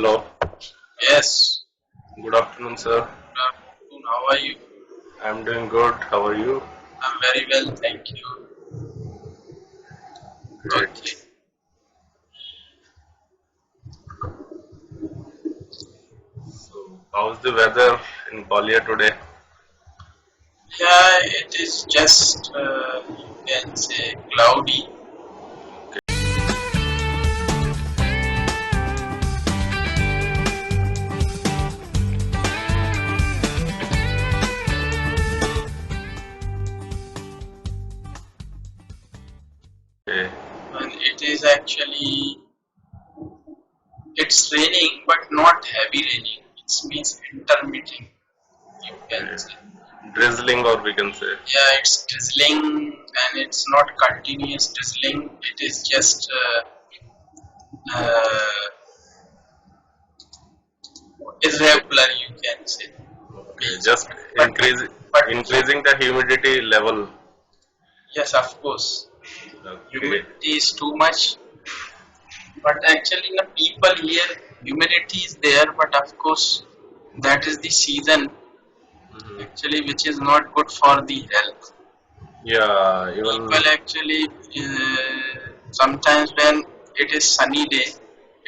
Hello. Yes, Good afternoon, sir. good afternoon. How are you? I'm doing good. How are you? I'm very well, thank you. Okay. Great. So, how's the weather in Kolia today? Yeah, it is just, you can say, cloudy. Okay. And it is actually, it's raining, but not heavy raining. It means intermittent, you can Okay. say. Drizzling, or we can say. Yeah, it's drizzling and it's not continuous drizzling. It is just irregular, you can say. Okay. Means, Just but, but increasing the humidity level. yes, of course. Okay. Humidity is too much, but actually the people here humidity is there, but of course that is the season Hmm. actually which is not good for the health. Yeah. People Even. actually sometimes when it is sunny day,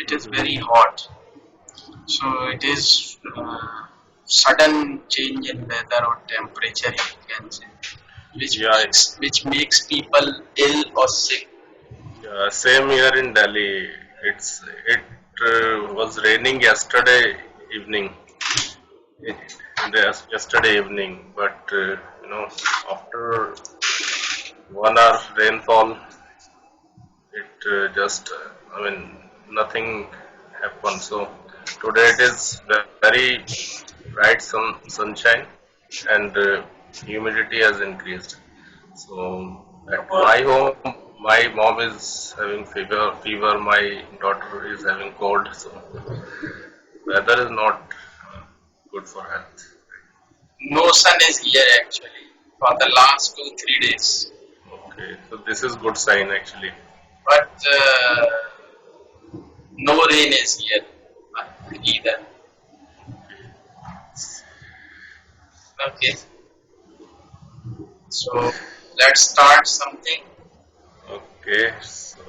it is very Mhm. hot, so it is sudden change in weather or temperature, you can say, Yeah. which makes people ill or sick. Yeah. Same here in Delhi. It was raining yesterday evening. In the yesterday evening, but after 1 hour rainfall, it I mean, nothing happened. So today it is very bright sunshine, and humidity has increased. So at my home, my mom is having fever. My daughter is having cold. So weather is not good for health. No sun is here actually for the last 2 3 days, Okay, so this is good sign actually. but no rain is here either. Okay, so let's start something. Okay, so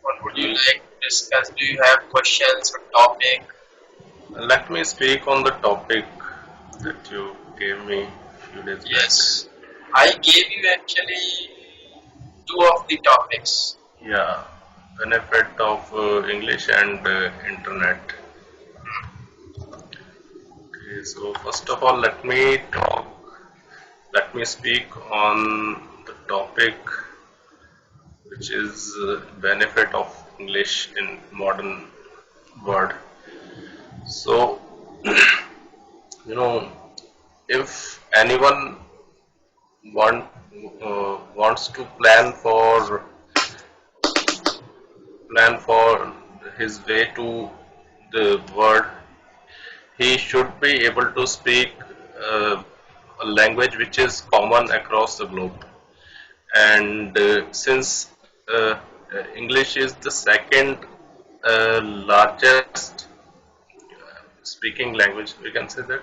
What would you mm, like to discuss? Do you have questions or topic? let me speak on the topic that you gave me a few days back. Yes, I gave you actually two of the topics. Yeah, benefit of English and internet. Okay, so first of all, let me speak on the topic, which is benefit of English in modern world. So, you know, if anyone wants to plan for his way to the world, he should be able to speak a language which is common across the globe. And since English is the second largest speaking language, we can say that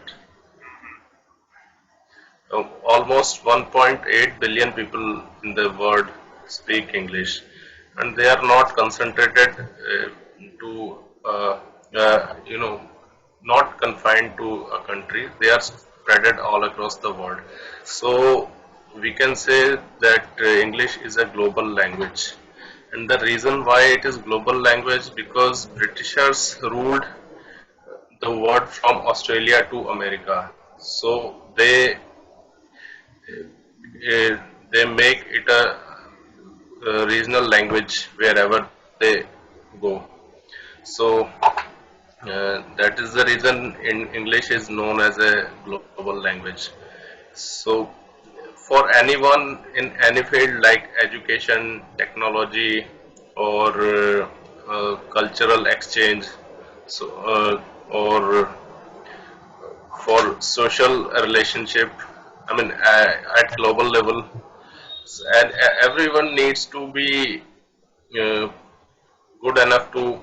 almost 1.8 billion people in the world speak English, and they are not concentrated to not confined to a country. They are spread all across the world. So we can say that English is a global language, and the reason why it is global language because Britishers ruled the world from Australia to America. So uh, they make it a regional language wherever they go. So that is the reason in English is known as a global language. So for anyone in any field like education, technology, or cultural exchange, so or for social relationship, I mean at global level, and everyone needs to be uh, good enough to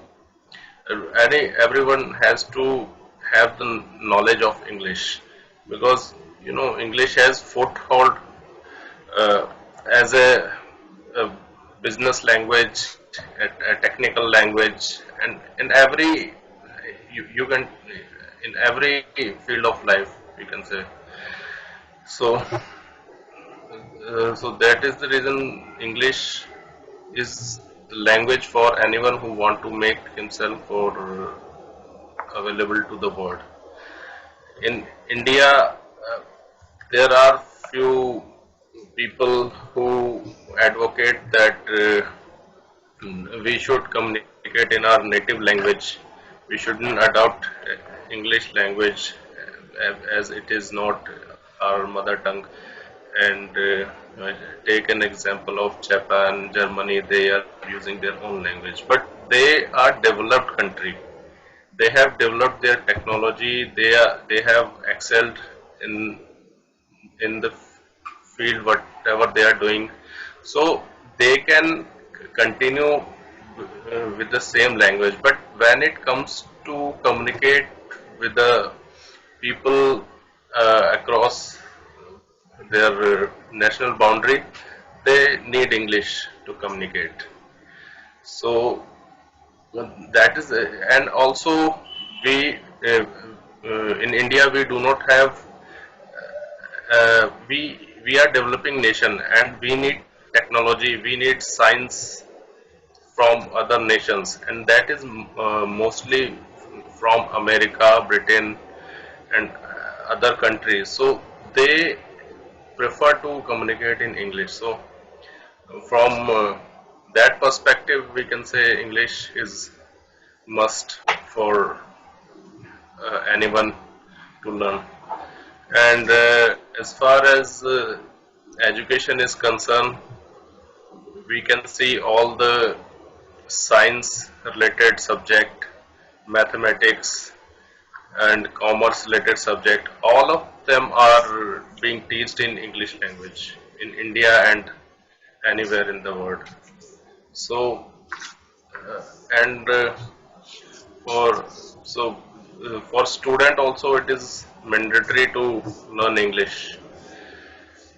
Everyone has to have the knowledge of English, because English has foothold uh, as a business language, a technical language, and in every you can in every field of life, you can say. So that is the reason English is the language for anyone who want to make himself or available to the world. In India, there are few people who advocate that we should communicate in our native language. We shouldn't adopt English language as it is not our mother tongue. And take an example of Japan, Germany. They are using their own language, but they are developed country. They have developed their technology. They have excelled in the field whatever they are doing, so they can continue with the same language. But when it comes to communicate with the people across their national boundary, they need English to communicate. So that is, and also we in India we do not have we are developing nation, and we need technology, we need science from other nations, and that is mostly from America, Britain, and other countries. So they prefer to communicate in English. So from that perspective, we can say English is must for anyone to learn. And as far as education is concerned, we can see all the science related subject, mathematics, and commerce related subject, all of them are being taught in English language in India and anywhere in the world. So and for so for student also it is mandatory to learn English.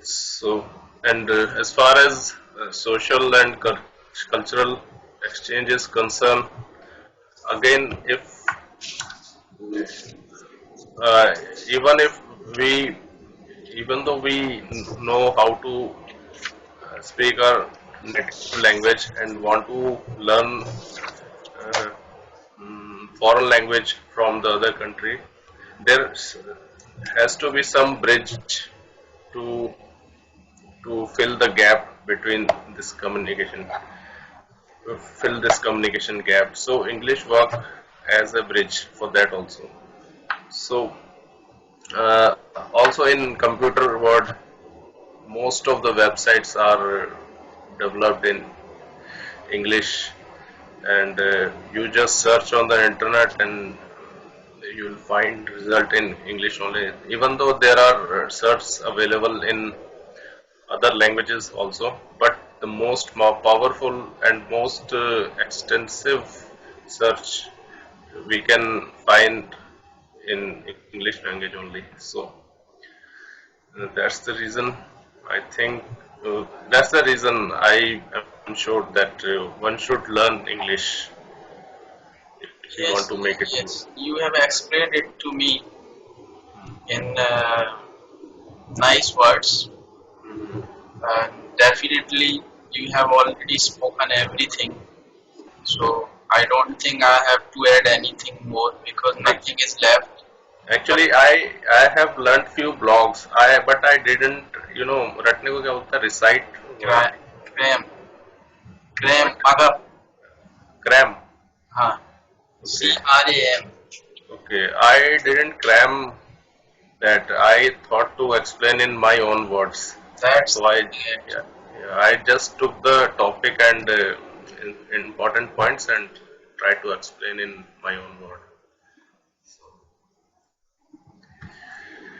So and as far as social and cultural exchange is concerned, again, if uh, even if we even though we know how to speak our native language and want to learn uh, foreign language from the other country, there has to be some bridge to fill the gap between this communication, fill this communication gap. So English work as a bridge for that also. So uh, also in computer world, most of the websites are developed in English, and you just search on the internet and you will find result in English only. Even though there are searches available in other languages also, but the most more powerful and most extensive search we can find in English language only. So that's the reason I think that's the reason I am sure that one should learn English if you want Yes, to make it good. yes, you have explained it to me in nice words. Definitely, you have already spoken everything. So I don't think I have to add anything more because Ac- nothing is left. But Actually, I have learned few blogs. I didn't रटने को क्या बोलता है recite word cram, cram, magap, cram. हाँ, Okay, CRAM. okay. I didn't cram that. I thought to explain in my own words. That's So I great. yeah, yeah, I just took the topic and important points and tried to explain in my own word.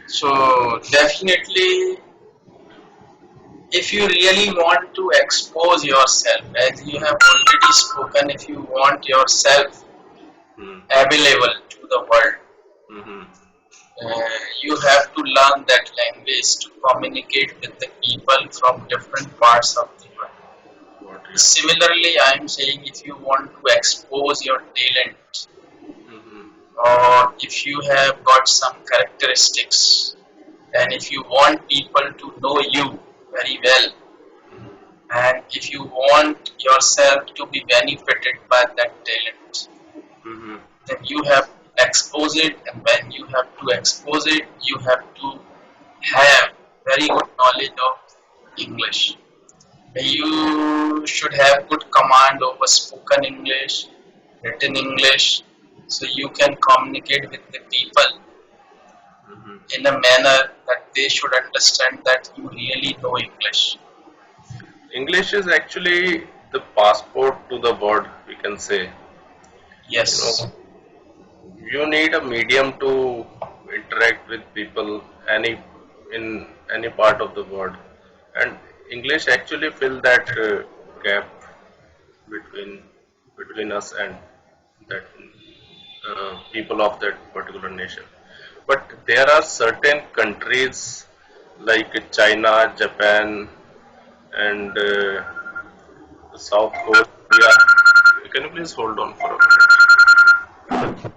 So definitely, if you really want to expose yourself, as you have already spoken, if you want yourself available to the world. Mm-hmm. You have to learn that language to communicate with the people from different parts of the world. What? Yeah. Similarly, I am saying if you want to expose your talent, Mm-hmm. or if you have got some characteristics, and if you want people to know you very well, and if you want yourself to be benefited by that talent, Mm-hmm. then you have to expose it, and when you have to expose it, you have to have very good knowledge of English. You should have good command over spoken English, written English, so you can communicate with the people Mm-hmm. in a manner that they should understand that you really know English. English is actually the passport to the world, we can say. You Yes, know, you need a medium to interact with people any in any part of the world, and English actually fill that gap between us and that people of that particular nation. But there are certain countries like China, Japan, and the South Korea. Can you please hold on for a minute?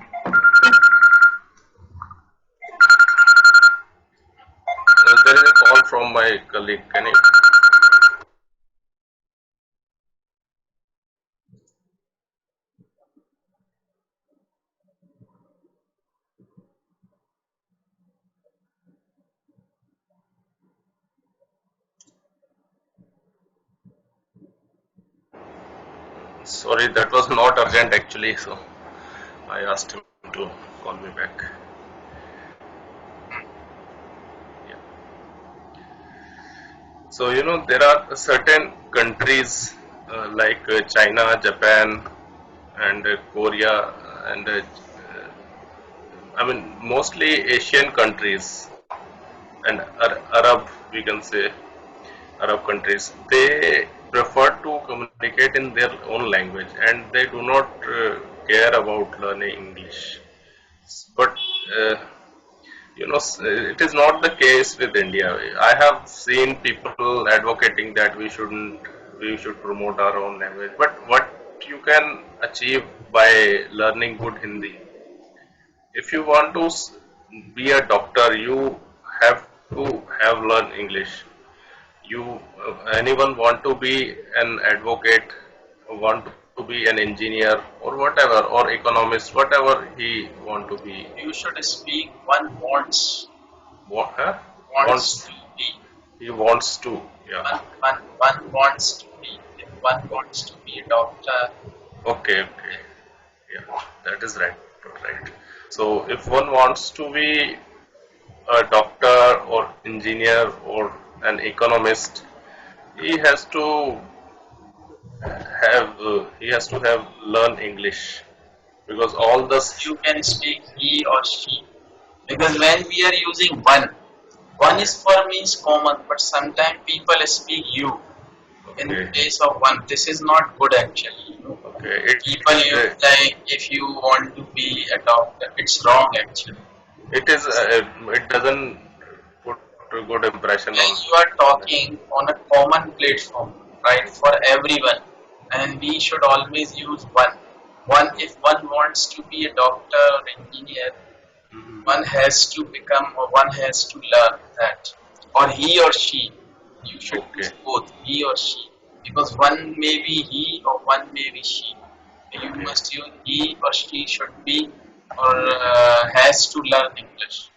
There is a call from my colleague. Can you? Sorry, that was not urgent actually, so I asked him to call me back. Yeah. So there are certain countries like China, Japan, and Korea, and I mean mostly Asian countries and Arab, we can say Arab countries. They prefer to communicate in their own language, and they do not care about learning English. But uh, it is not the case with India. I have seen people advocating that we should promote our own language. But what you can achieve by learning good Hindi? If you want to be a doctor, you have to have learned English. You anyone want to be an advocate, want to be an engineer or whatever, or economist, whatever he want to be. you should speak one wants, What, huh? wants Wants, to be. he wants to, yeah. One wants to be. If one wants to be a doctor, Okay, okay, yeah, that is right, right. So if one wants to be a doctor or engineer or an economist, he has to he has to have learn English, because all this. you can speak he or she. Because when we are using one is for me is common, but sometimes people speak you in Okay, place of one. This is not good actually. okay, People you uh, like if you want to be a doctor, it's wrong actually. it is it doesn't put a good impression When on. you are talking on a common platform, right, for everyone, and we should always use one. One, if one wants to be a doctor or engineer, one has to become or one has to learn that, or he or she. You should Okay, use both, he or she, because one may be he or one may be she. You okay. must use he or she should be or has to learn English.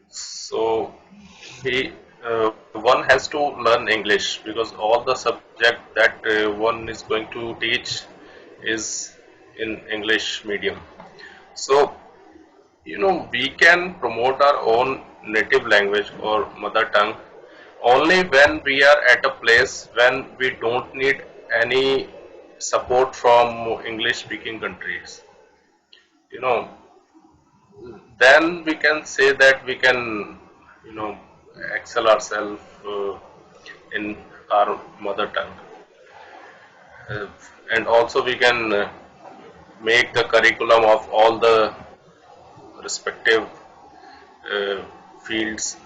So he one has to learn English, because all the subject that one is going to teach is in English medium. So we can promote our own native language or mother tongue only when we are at a place when we don't need any support from English speaking countries. You know, then we can say that we can, you know, excel ourselves in our mother tongue, uh, and also we can make the curriculum of all the respective fields,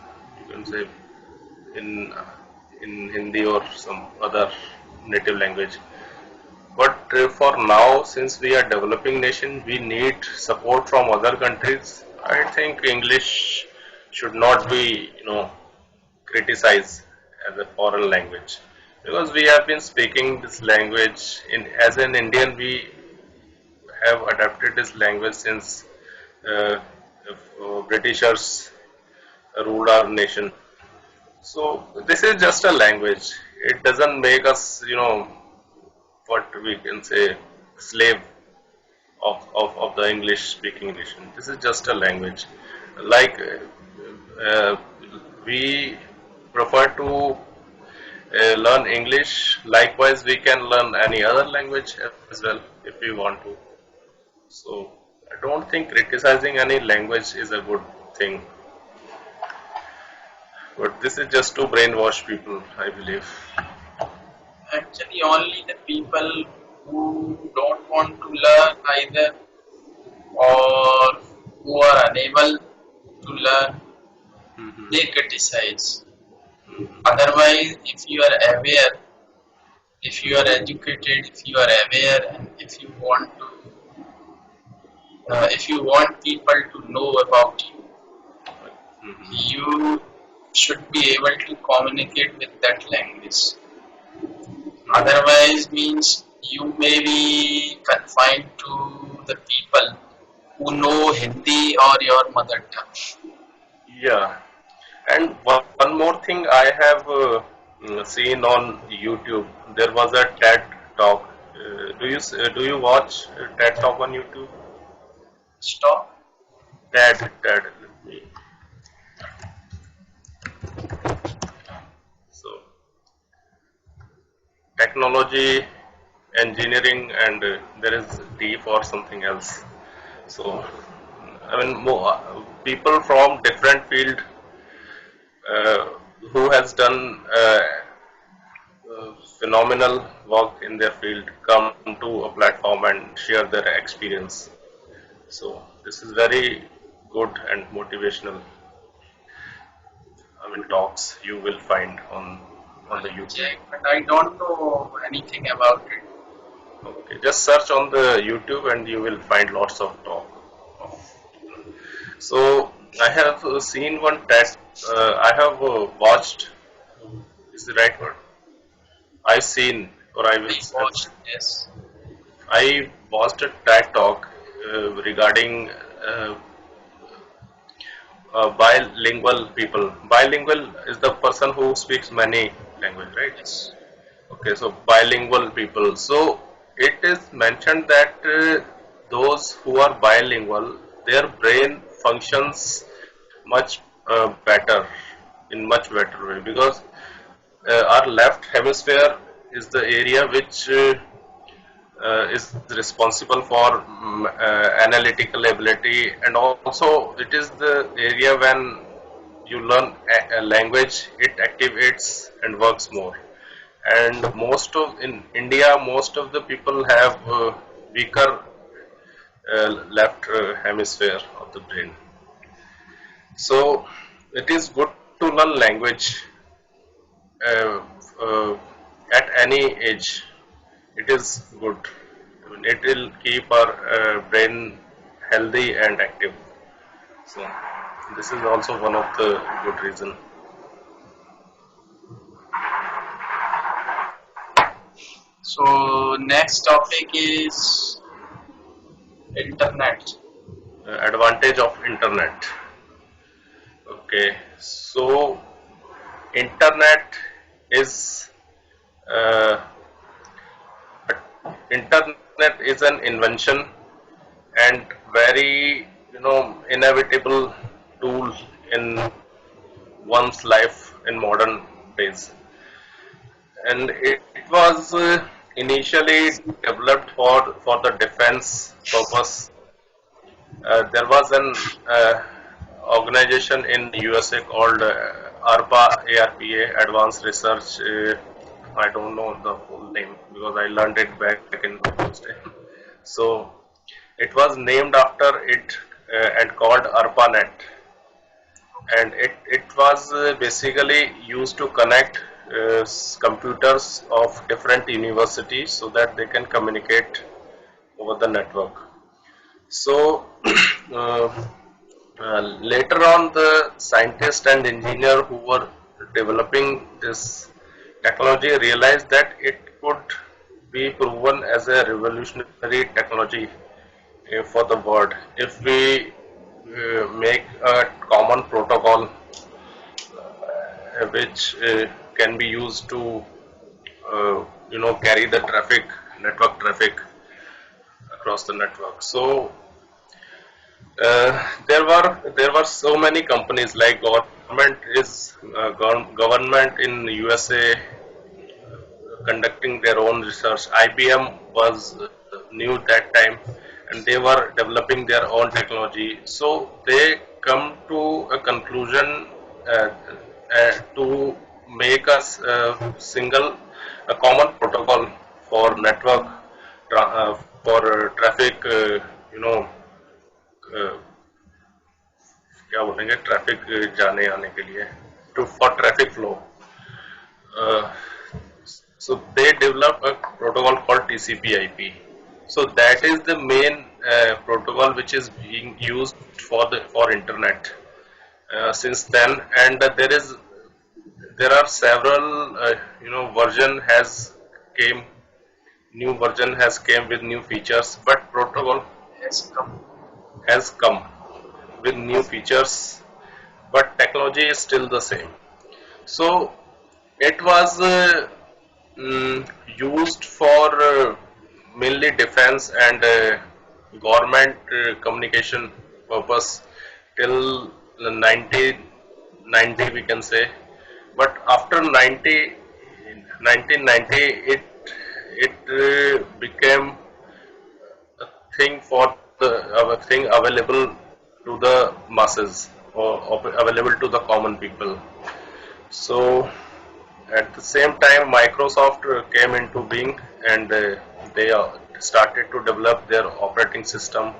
you can say, in in Hindi or some other native language. But for now, since we are developing nation, we need support from other countries. I think English should not be, criticized as a foreign language, because we have been speaking this language in as an Indian. We have adapted this language since uh, Britishers ruled our nation. So this is just a language. It doesn't make us, what we can say, slave of the English speaking nation. This is just a language. Like uh, we prefer to learn English. Likewise, we can learn any other language as well if we want to. So I don't think criticizing any language is a good thing. But this is just to brainwash people, I believe. Actually, only the people who don't want to learn either or who are unable to learn, Hmm. they criticize. Otherwise, if you are aware, if you are educated, if you are aware, and if you want people to know about you, Hmm. you should be able to communicate with that language. Hmm. Otherwise, means you may be confined to the people who know Hindi or your mother tongue. Yeah, and one more thing I have seen on YouTube. There was a TED talk. Do you watch TED talk on YouTube? Stop. TED. Let me. So technology, engineering, and there is D for something else. So I mean, people from different field uh, who has done phenomenal work in their field come to a platform and share their experience. So this is very good and motivational. I mean, talks you will find on the I'll YouTube. check, but I don't know anything about it. Okay, just search on the YouTube and you will find lots of talk. So I have seen one TED. I have watched. Is the right word? I've seen, or I will I have. watched this. I watched a TED talk regarding bilingual people. Bilingual is the person who speaks many languages, right? Yes. Okay, so bilingual people. So it is mentioned that those who are bilingual, their brain functions much better, in much better way, because our left hemisphere is the area which is responsible for analytical ability, and also it is the area when you learn a language, it activates and works more. And most of in India, most of the people have weaker left hemisphere of the brain. So it is good to learn language uh, uh, at any age. It is good. I mean, it will keep our brain healthy and active. So this is also one of the good reason. So next topic is internet. Advantage of internet. Okay, so internet is uh, internet is an invention and very inevitable tool in one's life in modern days. And it was initially developed for the defense purpose. There was an organization in USA called ARPA, Advanced Research. I don't know the full name because I learned it back in my college time. So It was named after it and called ARPANET, and it was basically used to connect computers of different universities so that they can communicate over the network. So uh, later on, the scientists and engineer who were developing this technology realized that it could be proven as a revolutionary technology for the world if we make a common protocol which can be used to carry the traffic, network traffic across the network. So there were so many companies like government in USA conducting their own research. IBM was new that time, and they were developing their own technology. So they come to a conclusion to make us a common protocol for network, for traffic. Uh, क्या बोलेंगे traffic जाने आने के लिए to for traffic flow. So they developed a protocol called TCPIP. So that is the main protocol which is being used for internet since then, and there are several version has came new version has came with new features, but protocol has come with new features, but technology is still the same. So it was used for mainly defense and government communication purpose till 1990 we can say, but after 1990 it became thing for the thing available to the masses or available to the common people. So at the same time, Microsoft came into being, and they started to develop their operating system.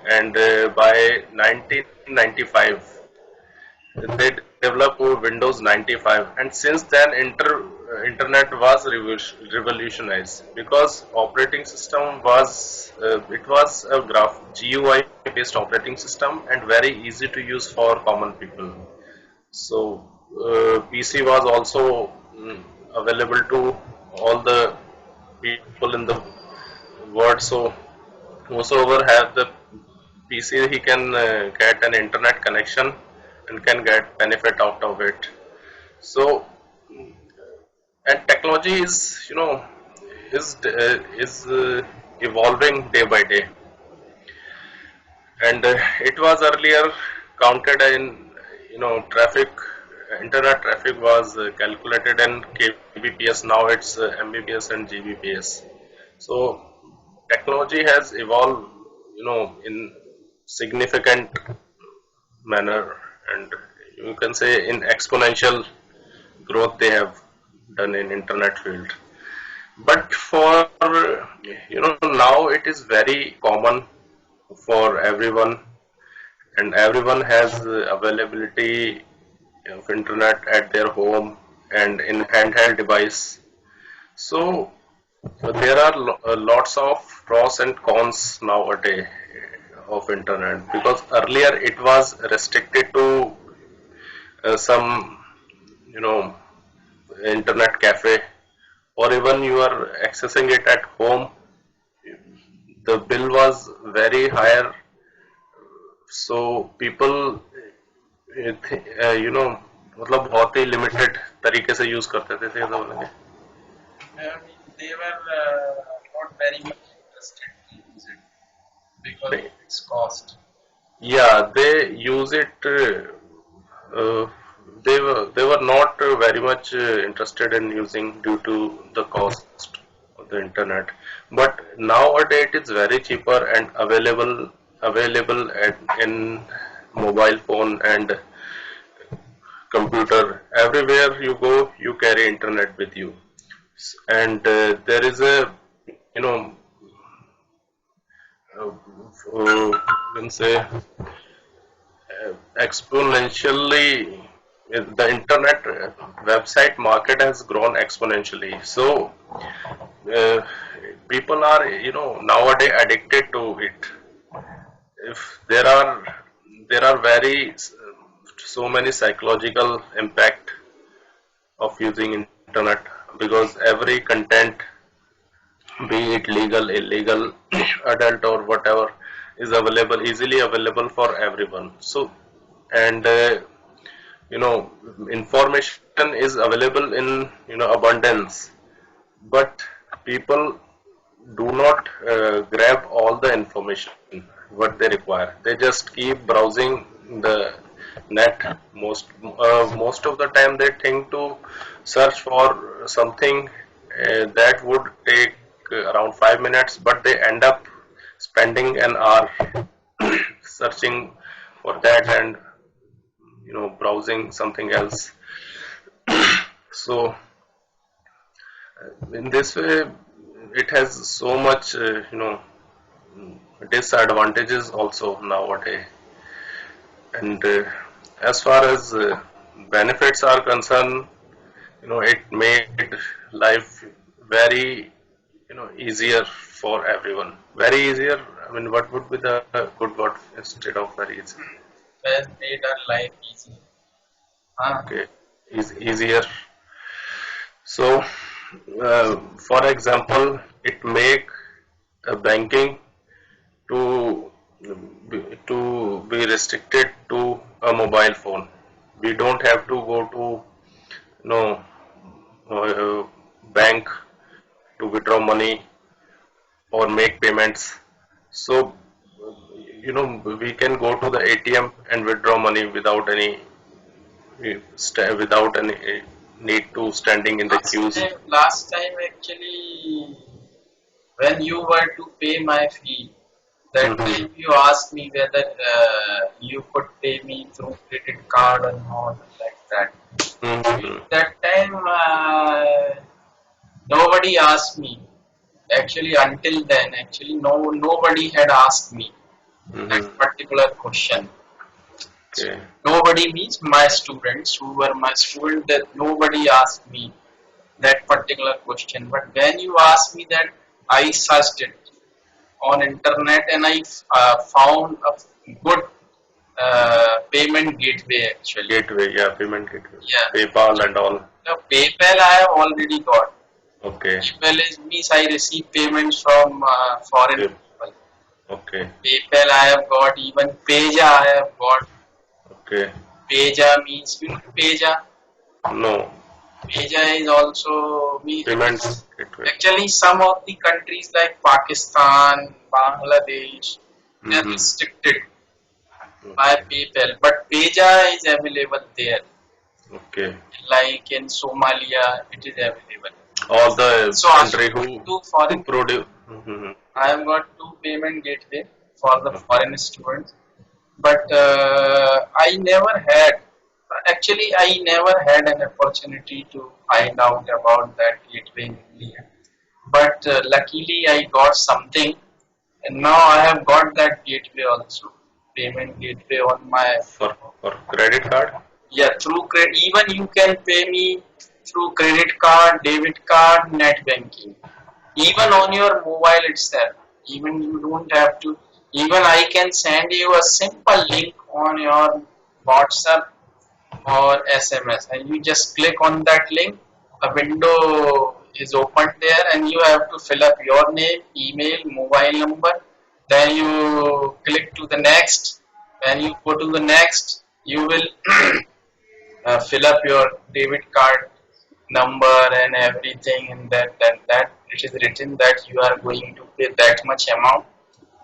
And by 1995, they developed Windows 95. And since then, internet was revolutionized because operating system was it was a GUI based operating system and very easy to use for common people. So PC was also available to all the people in the world. So whosoever have the PC, he can get an internet connection and can get benefit out of it. So and technology is evolving day by day, and it was earlier counted in traffic. Internet traffic was calculated in kbps. Now it's mbps and gbps. So technology has evolved in significant manner, and you can say in exponential growth they have done in internet field. But for now it is very common for everyone, and everyone has availability of internet at their home and in handheld device. So there are lots of pros and cons nowadays of internet, because earlier it was restricted to some internet cafe, or even you are accessing it at home, the bill was very higher. So people मतलब बहुत ही limited तरीके से use करते थे तो बोलेंगे. They were not very much interested to use it because of its cost. Yeah, they use it. Uh, they were not very much interested in using due to the cost of the internet. But nowadays it is very cheaper and available in mobile phone and computer. Everywhere you go, you carry internet with you, and there is a you know uh, you can say exponentially. The internet website market has grown exponentially. So uh, people are, nowadays addicted to it. If there are very so many psychological impact of using internet, because every content, be it legal, illegal, adult or whatever, is available, easily available for everyone. So, and you know information is available in abundance, but people do not grab all the information what they require. They just keep browsing the net. Most of the time they think to search for something that would take around 5 minutes, but they end up spending an hour searching for that, and browsing something else. So in this way, it has so much disadvantages also nowadays. And as far as benefits are concerned, it made life very easier for everyone. Very easier. I mean, what would be the good word instead of very easy? Has made our life easy. Okay, is easier. So, for example, it make banking to be restricted to a mobile phone. We don't have to go to no bank to withdraw money or make payments. So we can go to the ATM and withdraw money without any need to standing in the queues. Last time actually, when you were to pay my fee, that Mm-hmm. time you asked me whether you could pay me through credit card or not, like that. Mm-hmm. That time nobody asked me. Actually, until then, actually, nobody had asked me that Mm-hmm. particular question. Okay. Nobody means my students who were my students. That nobody asked me that particular question. But when you ask me that, I searched it on internet and I found a good payment gateway actually. Gateway, yeah, payment gateway, Yeah. PayPal and all. Now PayPal I have already got. Okay. PayPal is means I receive payments from foreign Pay- people. Okay. PayPal I have got, even Peja I have got. Okay. Peja means you know Peja. No. Peja is also Payment gateway. actually some of the countries like Pakistan, Bangladesh, they are Mm-hmm. restricted by Okay. PayPal, but Peja is available there. Okay. Like in Somalia, it is available. All the So I country two who foreign. produce. Mm-hmm. I have got two payment gateway for the Okay. foreign students, but I never had. Actually, I never had an opportunity to find out about that gateway in India. But luckily, I got something, and now I have got that gateway also, payment gateway on my For credit card. yeah through credit. Even you can pay me through credit card, debit card, net banking. Even on your mobile itself. Even you don't have to. Even I can send you a simple link on your WhatsApp or SMS, and you just click on that link. A window is opened there, and you have to fill up your name, email, mobile number. Then you click to the next. When you go to the next, you will fill up your debit card number and everything, and that it is written that you are going to pay that much amount,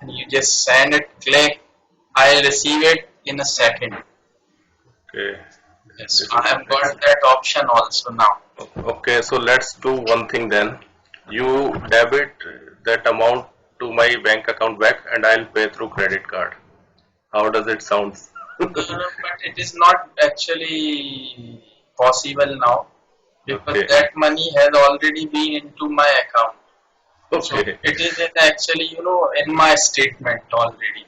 and you just send it. Click. I'll receive it in a second. Okay. Yes, This I is have got excellent. that option also now. Okay, so let's do one thing then. You debit that amount to my bank account back, and I'll pay through credit card. How does it sound? But it is not actually possible now because Okay. that money has already been into my account. So Okay. it is in actually, in my statement already.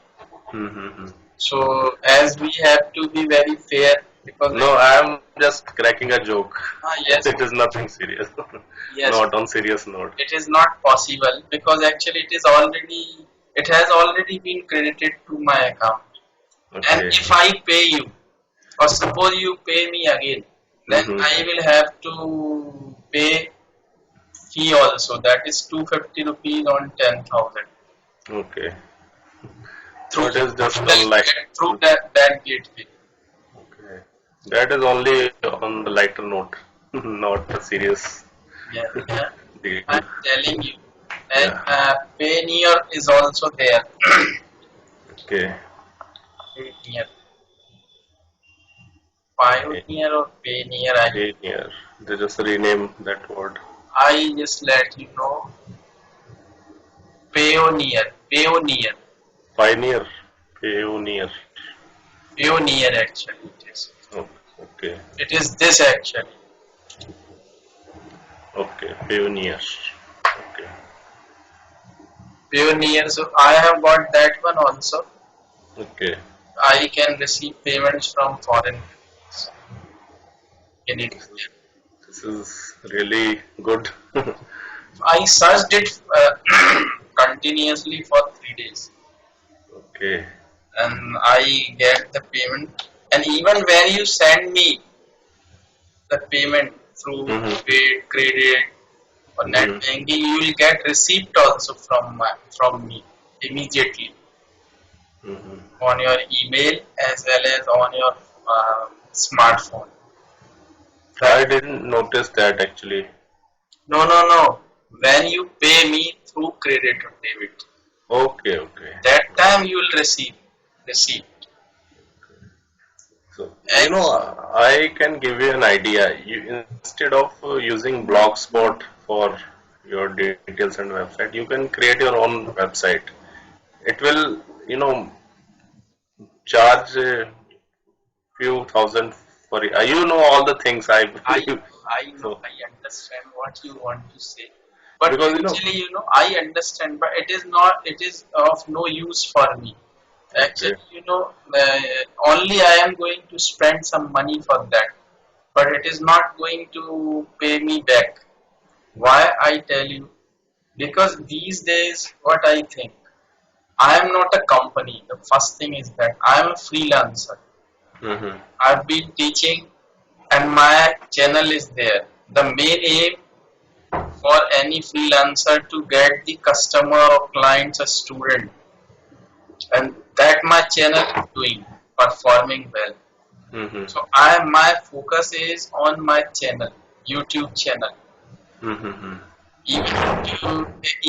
Mm-hmm. So as we have to be very fair, because No, I am just cracking a joke. yes, It is nothing serious. yes, Not on serious note. it is not possible because actually it has already been credited to my account. And Okay. if I pay you, or suppose you pay me again, then Mm-hmm. I will have to pay fee also. That is 250 rupees on 10,000 Okay. So through it is just on like. through that gateway. Okay. That is only on the lighter note, not a serious Yeah, yeah. deal. I'm telling you. And Yeah. Payoneer is also there. Okay. Payoneer, Okay. Pioneer or Payoneer. Here. They just rename that word. I just let you know. Payoneer, Payoneer, Pioneer. Pioneer. Payoneer. Actually, it is. Oh, okay. It is this actually. Okay. Pioneer. Okay. Payoneer. So I have got that one also. Okay. I can receive payments from foreign countries in India. This is really good. I searched it continuously for 3 days, Okay. and I get the payment. And even when you send me the payment through Mm-hmm. paid credit or net Mm-hmm. banking, you will get receipt also from me immediately Mm-hmm. on your email as well as on your smartphone. I That didn't notice that actually. no. When you pay me through credit or debit, Okay. Okay. that time you will receive receipt. So, And I can give you an idea. You instead of using Blogspot for your details and website, you can create your own website. It will, charge a few thousand for it. You know all the things I believe. So, I understand what you want to say, but because actually, I understand, but it is not. It is of no use for me. okay, Actually, only I am going to spend some money for that, but it is not going to pay me back. Why I tell you? Because these days, what I think, I am not a company. The first thing is that I am a freelancer. mm-hmm. I've been teaching, and my channel is there. The main aim for any freelancer to get the customer or clients a student, and that my channel is doing performing well. Mm-hmm. So my focus is on my channel, YouTube channel. Mm-hmm.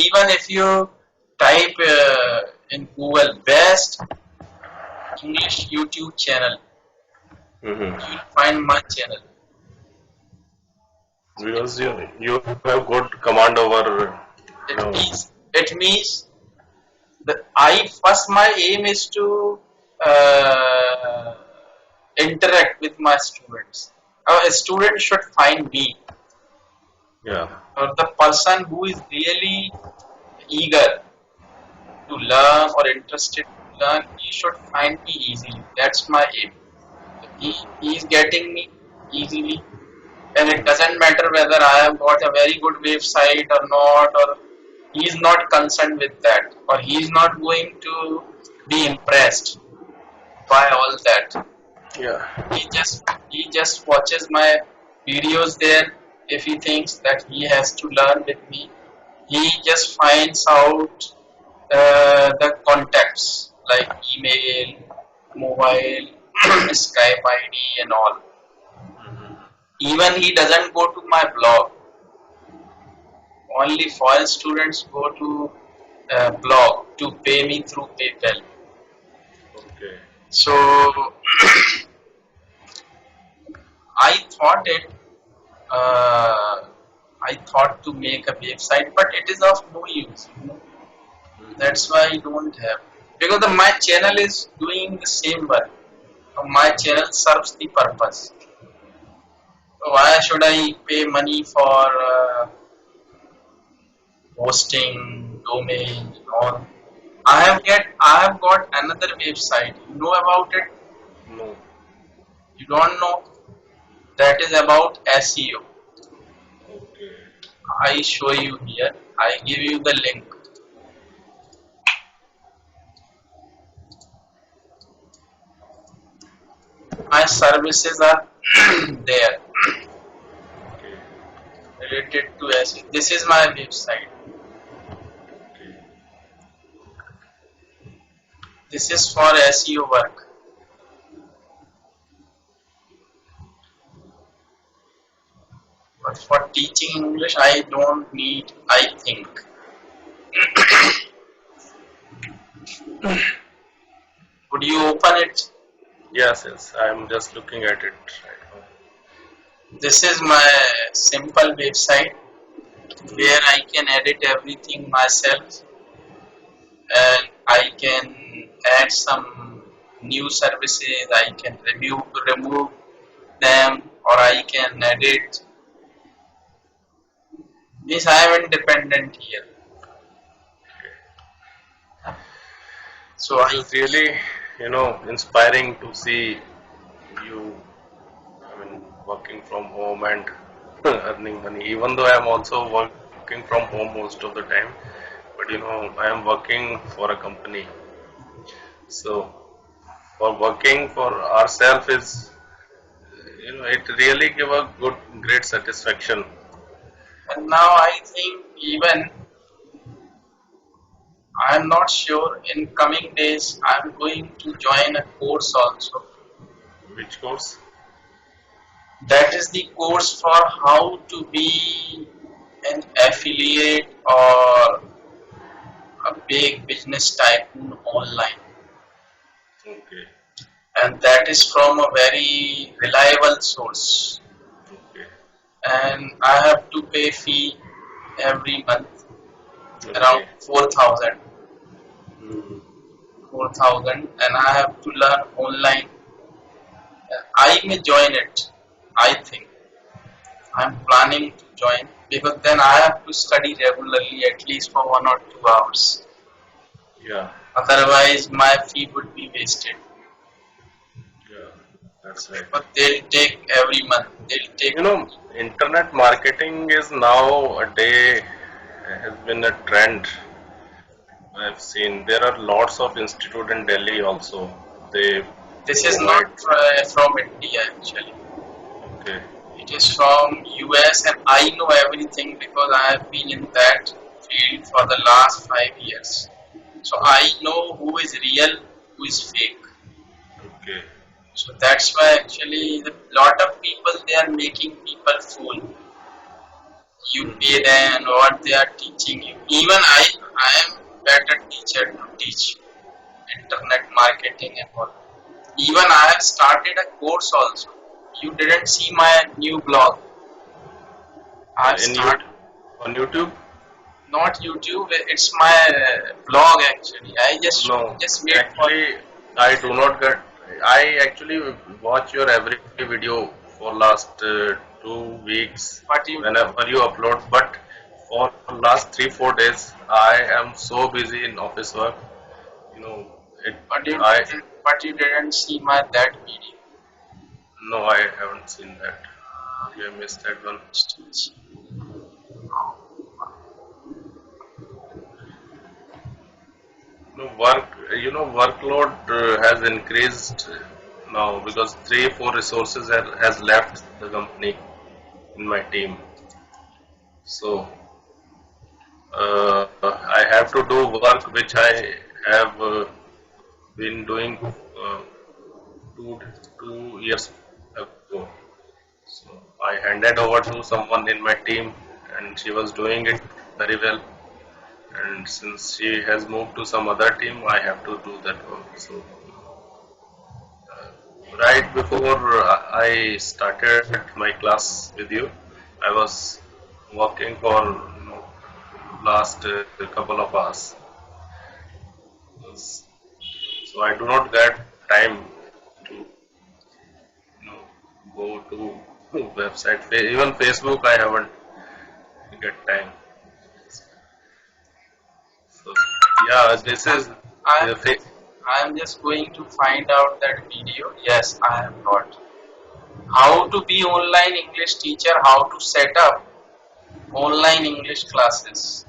Even if you type in Google best English YouTube channel, Mm-hmm. you'll find my channel. Because you have good command over, you It know, means it means that I first my aim is to uh, interact with my students. A student should find me, yeah. or the person who is really eager to learn or interested to learn. He should find me easily. That's my aim. He is getting me easily, and it doesn't matter whether I have got a very good website or not, or he is not concerned with that, or he is not going to be impressed by all that. Yeah. He just watches my videos there. If he thinks that he has to learn with me, he just finds out the contacts like email, mobile, Skype ID, and all. Even he doesn't go to my blog. Only foreign students go to blog to pay me through PayPal. Okay. So I thought it. Uh, I thought to make a website, but it is of no use. That's why I don't have, because my channel is doing the same work. My channel serves the purpose. So why should I pay money for hosting, domain, all. I have got another website. You know about it? No. You don't know? That is about SEO. Okay. I show you here. I give you the link. My services are there Okay. related to SEO. This is my website. Okay. This is for SEO work. But for teaching English, I don't need, I think. Would you open it? Yes, yes. I'm just looking at it right now. This is my simple website where I can edit everything myself and I can add some new services, I can remove them, or I can edit. Means I am independent here. So This I is really, inspiring to see you, working from home and earning money. Even though I am also working from home most of the time, but I am working for a company. So for working for ourselves is, it really give a great satisfaction. and now I think even I am not sure in coming days I am going to join a course also. Which course? That is the course for how to be an affiliate or a big business tycoon online, Okay, and that is from a very reliable source, okay, and I have to pay fee every month around okay. 4,000, Hmm. 4,000, and I have to learn online. I may join it. I think I'm planning to join because then I have to study regularly at least for 1 or 2 hours. Yeah, Otherwise, my fee would be wasted. yeah, that's right. But they'll take every month. They'll take. Internet marketing is now a day has been a trend. I've seen there are lots of institute in Delhi also. They This is not provide. from India actually. Okay, It is from US, and I know everything because I have been in that field for the last 5 years. So I know who is real, who is fake. okay. So that's why actually a lot of people they are making people fool. You Hmm. pay them what they are teaching you. Even I am better teacher to teach internet marketing and all. Even I have started a course also. You didn't see my new blog. I've In started on YouTube? not YouTube. It's my blog actually. No, I just wait for you. actually, I do not get. I actually watch your every video for last 2 weeks But you whenever you upload. But for last 3 4 days, I am so busy in office work. You know, it. I but you didn't see my that video. no, I haven't seen that. Maybe I missed that one. No work. Workload has increased now because 3 4 resources has left the company in my team. So I have to do work which I have been doing two 2 years ago. So I handed over to someone in my team, and she was doing it very well. And since she has moved to some other team, I have to do that work. So right before I started my class with you, I was working for last couple of hours. So I do not get time to go to website. Even Facebook, I haven't get time. So yeah, this I'm, is I'm the just I'm just going to find out that video. Yes, I have got. How to be online English teacher, how to set up online English classes,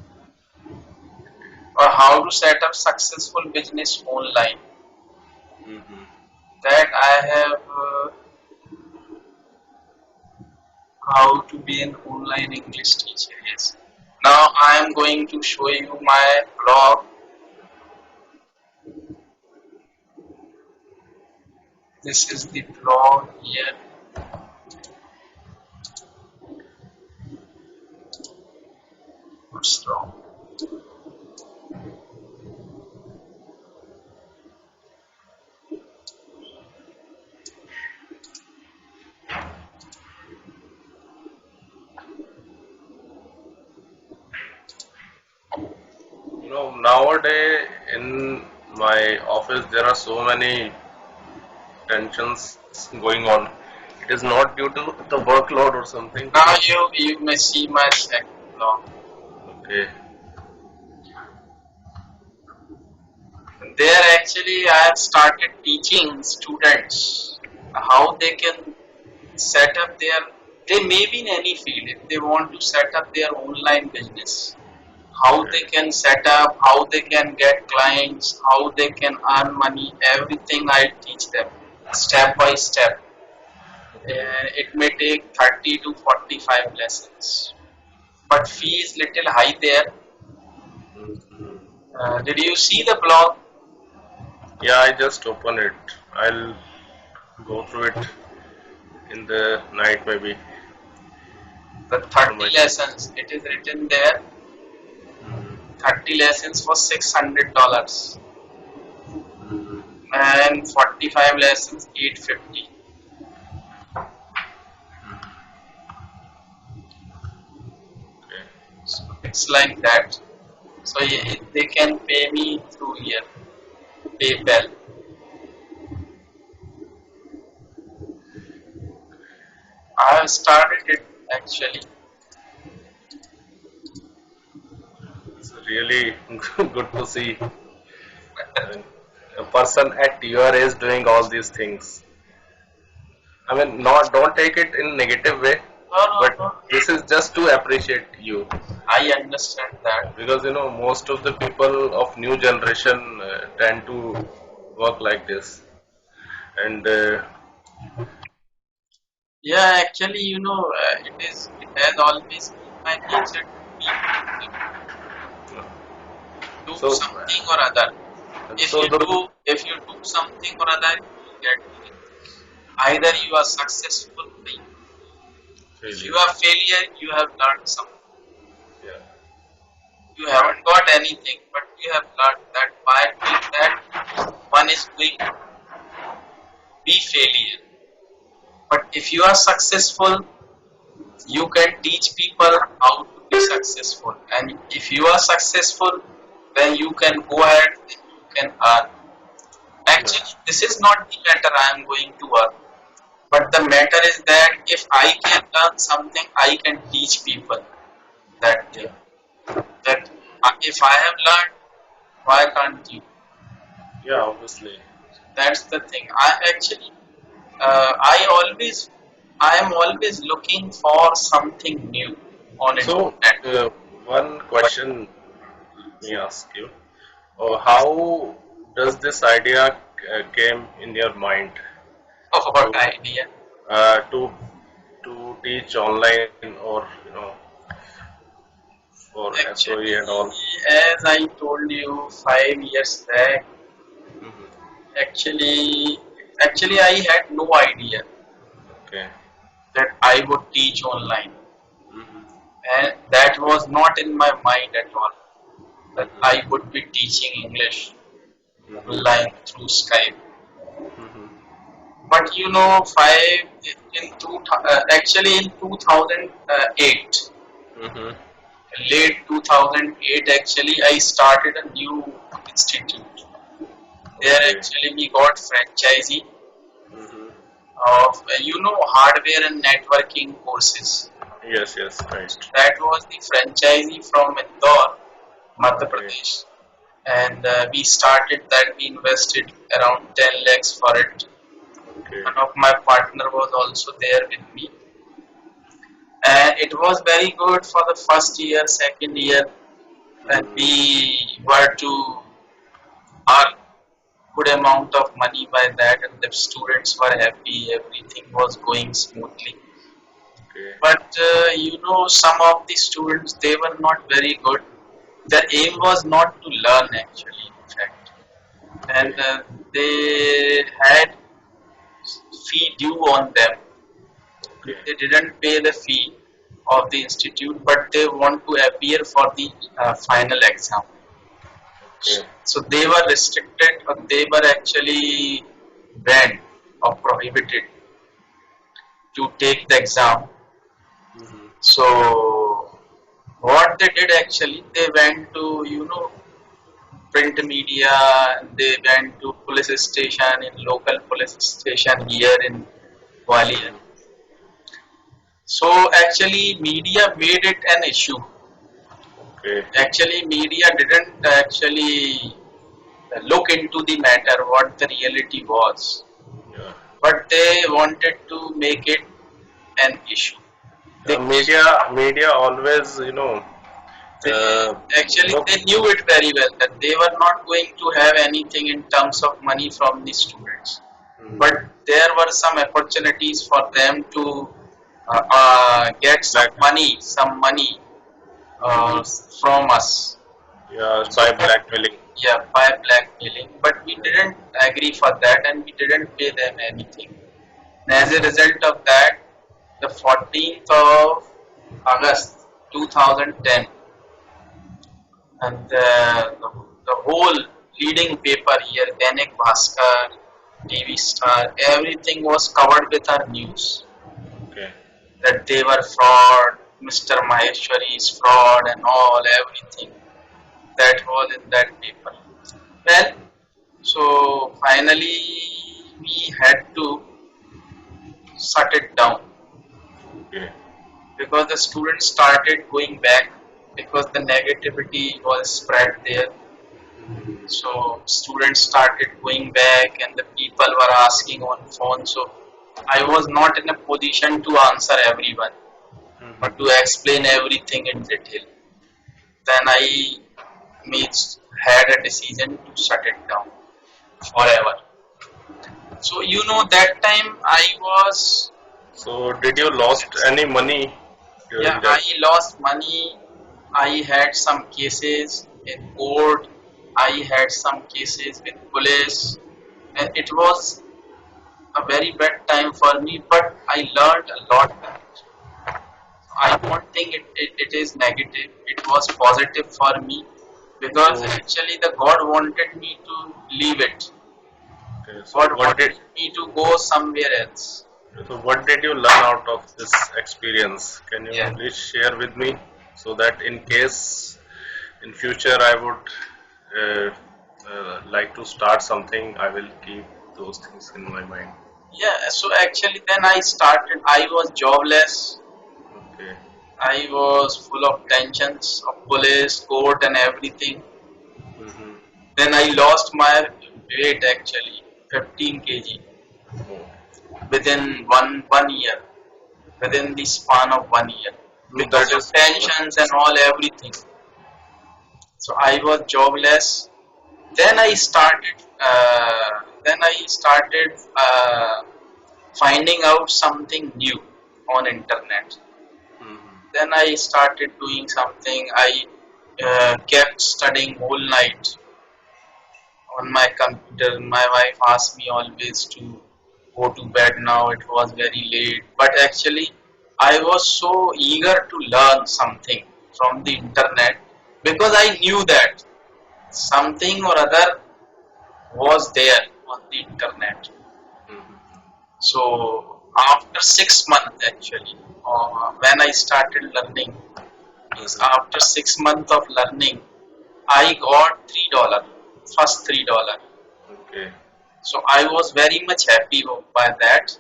or how to set up successful business online. Mhm. That I have how to be an online English teacher. Yes. Now I am going to show you my blog. This is the blog here. What's wrong? Nowadays in my office there are so many tensions going on. It is not due to the workload or something. Now you may see my second blog. Okay. There actually I have started teaching students how they can set up their, they may be in any field, if they want to set up their online business, how Okay. they can set up, how they can get clients, how they can earn money, everything I teach them step by step. Okay. And it may take 30 to 45 lessons, but fee is little high there. Mhm. Did you see the blog? Yeah, I just open it. I'll go through it in the night maybe The for 30 myself. lessons, it is written there, Mhm. 30 lessons for $600 Mhm. and 45 lessons 850. Okay. So it's like that. So they can pay me through here, PayPal. I have started it actually. It's really good to see. I mean, a person at your age doing all these things. I mean, not don't take it in negative way, No, no, but no. this is just to appreciate you I understand that. because most of the people of new generation tend to work like this, and Yeah, actually, it has always been my nature to be do so something or other. If so you the do, if you do something or other, you will get it. Either you are successful, or if you failure. are failure, you have learned something. Yeah. You haven't got anything, but you have learned that by doing that, one is going to be failure. But if you are successful, you can teach people how to be successful. And if you are successful, then you can go ahead and you can earn. Yeah. Actually, this is not the matter I am going to earn. But the matter is that if I can learn something, I can teach people that thing. Yeah. That if I have learned, why can't you? Yeah. Obviously. That's the thing. I am always looking for something new on So internet. one question let me ask you. How does this idea came in your mind What to idea? uh, to to teach online or for SOE and all? Actually, as I told you 5 years back, Mhm. actually, actually I had no idea Okay. that I would teach online, Mhm. and that was not in my mind at all. That I Mhm. would be teaching English Mhm. online through Skype. Mhm. But five in two actually in 2008, Mhm. late 2008, actually I started a new institute. There Okay. actually we got franchisee Mhm. of hardware and networking courses. Yes. Yes. Right. So that was the franchisee from Indore, Madhya Okay. Pradesh. and we started that. We invested around 10 lakhs for it. Okay. One of my partner was also there with me, and it was very good for the first year, second year, and we were to earn good amount of money by that, and the students were happy. Everything was going smoothly. Okay. But some of the students, they were not very good. Their aim was not to learn actually, in fact, and Okay. they had fee due on them. Okay. They didn't pay the fee of the institute, but they want to appear for the final exam. Okay. So they were restricted, or they were actually banned or prohibited to take the exam. Mhm. So what they did actually, they went to print media, they went to police station, in local police station here in Gwalior. Mhm. So actually media made it an issue. Okay. Actually media didn't actually look into the matter what the reality was, Yeah. but they wanted to make it an issue. They, Media always, they actually look. they knew it very well that they were not going to have anything in terms of money from the students, but Mhm. there were some opportunities for them to get Black. some money Mhm. from us. Yeah, So by blackmailing. yeah, by blackmailing, but we didn't agree for that, and we didn't pay them anything. And as a result of that, the 14th of August 2010, and the whole leading paper here, Dainik Bhaskar, TV Star, everything was covered with our news Okay. that they were fraud, Mr. Maheshwari is fraud, and all everything that was in that paper. Well, so finally we had to shut it down Okay. because the students started going back because the negativity was spread there. Mhm. So students started going back, and the people were asking on phone. So I was not in a position to answer everyone or Mhm. to explain everything in detail. Then I made had a decision to shut it down forever. So that time I was, So, did you lost any money yeah, during that? I lost money. I had some cases in court. I had some cases with police, and it was a very bad time for me, but I learned a lot. I don't think it is negative. It was positive for me because So, actually the God wanted me to leave it. okay, so God wanted me to go somewhere else. what did you learn out of this experience? Can you Yeah. please share with me so that in case in future I would like to start something, I will keep those things in my mind. Yeah, so actually then I started, I was jobless. Okay. I was full of tensions of police, court and everything. Mm-hmm. Then I lost my weight actually, 15 kg Oh. within one year, within the span of 1 year, No, because that of is tensions and all everything. So I was jobless. Then I started. Finding out something new on internet. mm-hmm. Then I started doing something. I kept studying whole night on my computer. My wife asked me always to go to bed now. It was very late. But actually, I was so eager to learn something from the internet because I knew that something or other was there on the internet. Mm-hmm. So after 6 months actually, when I started learning, means Mm-hmm. after 6 months of learning, I got $3, first $3. Okay. So I was very much happy by that.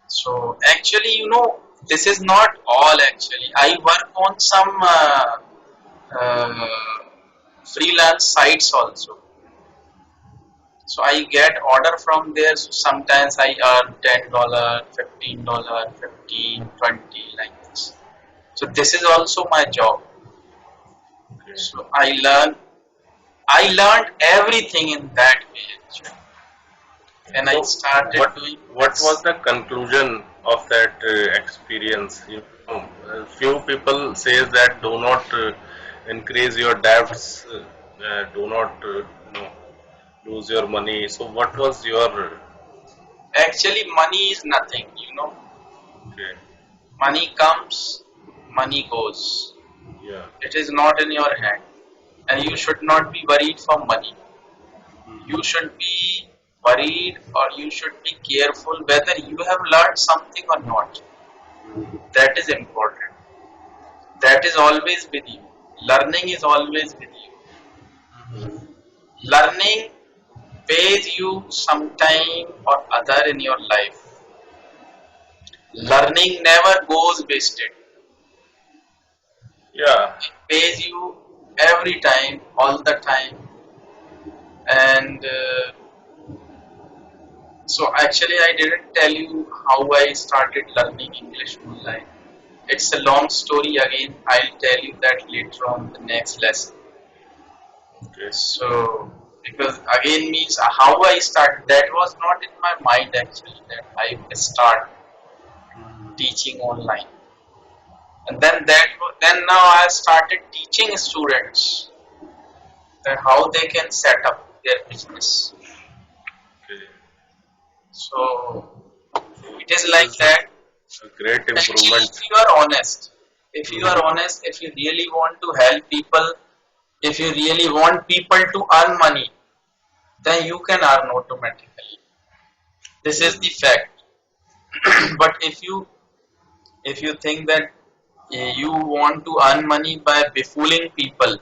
So actually, this is not all actually. I work on some uh, freelance sites also. So I get order from there. So sometimes I earn $10, $15, 15, 20 like this. So this is also my job. Okay. So I learned everything in that way actually. And I So started what doing what was this. the conclusion of that experience? Few people says that do not increase your debts, do not lose your money. So what was your Actually, money is nothing, you know. okay? Money comes, money goes. Yeah. It is not in your hand. And you should not be worried for money. You should be worried or you should be careful whether you have learned something or not. That is important. That is always with you. Learning is always with you. Learning pays you sometime or other in your life. Learning never goes wasted. Yeah. It pays you every time, all the time. And so actually I didn't tell you how I started learning English online. It's a long story again. I'll tell you that later on the next lesson. Okay. So because again means how I started, that was not in my mind actually that I will start teaching online. And then now I started teaching students that how they can set up their business. Okay. So So it is this like is that. a great Actually, improvement. if you are honest, Mhm. if you really want to help people, if you really want people to earn money, then you can earn automatically. This is the fact. But if you think that you want to earn money by befooling people,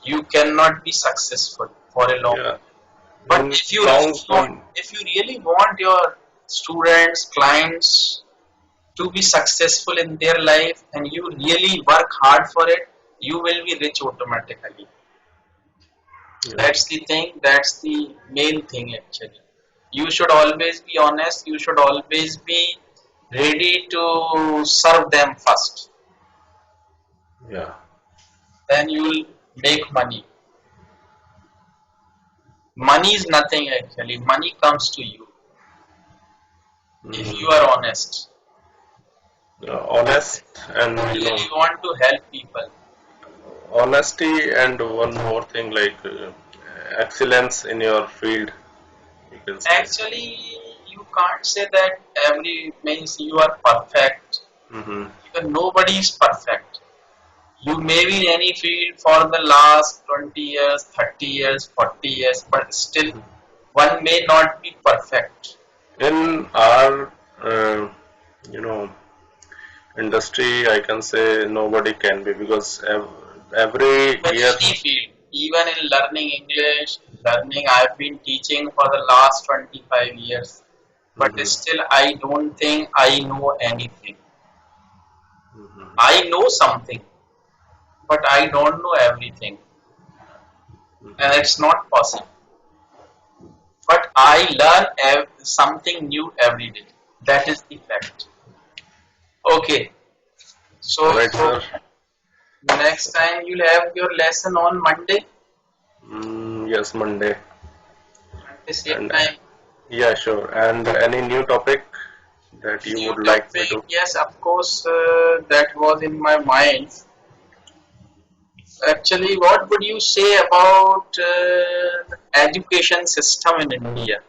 you cannot be successful for a long Yeah. time. But In long term. if you really want your students, clients to be successful in their life and you really work hard for it, you will be rich automatically. Yeah. That's the thing, that's the main thing actually. You should always be honest, you should always be ready to serve them first. Yeah. Then you will make money. Money is nothing actually, money comes to you if you Mhm. are honest. Honest and You really want to help people. honesty and one more thing like excellence in your field, you can say. Actually, you can't say that every means you are perfect. Mm-hmm. Even nobody is perfect. You may be in any field for the last 20 years, 30 years, 40 years, but still one may not be perfect. In our uh, you know industry, I can say nobody can be because every Even year. any field, even in learning English, learning, I've been teaching for the last 25 years, but Mhm. still I don't think I know anything. I know something, but I don't know everything, and it's not possible. But I learn something new every day. That is the fact. Okay, All so right, sir. next time you'll have your lesson on Monday, Yes, Monday. Monday same And time. yeah, sure. And any new topic that you New would like me topic, to? yes, of course, that was in my mind. Actually, what would you say about the education system in India?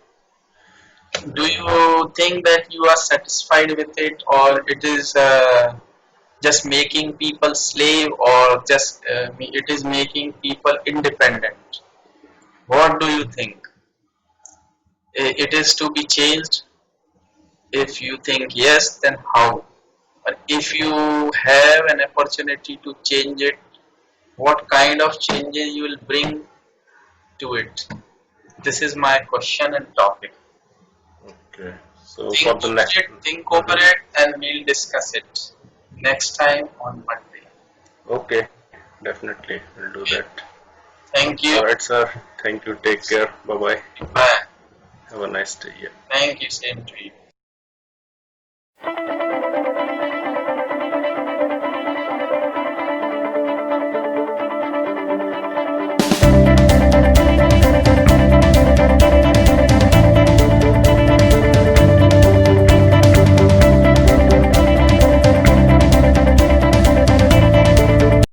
Do you think that you are satisfied with it, or it is just making people slave, or just it is making people independent? What do you think? It is to be changed? If you think yes, then how? But if you have an opportunity to change it, what kind of changes you will bring to it? This is my question and topic. Okay. So for the next. Think over Mhm. it, and we'll discuss it next time on Monday. Okay, definitely we'll do that. Thank you. Alright, sir. Thank you. Take care. Bye bye. Bye. Have a nice day. Yeah. Thank you. Same to you.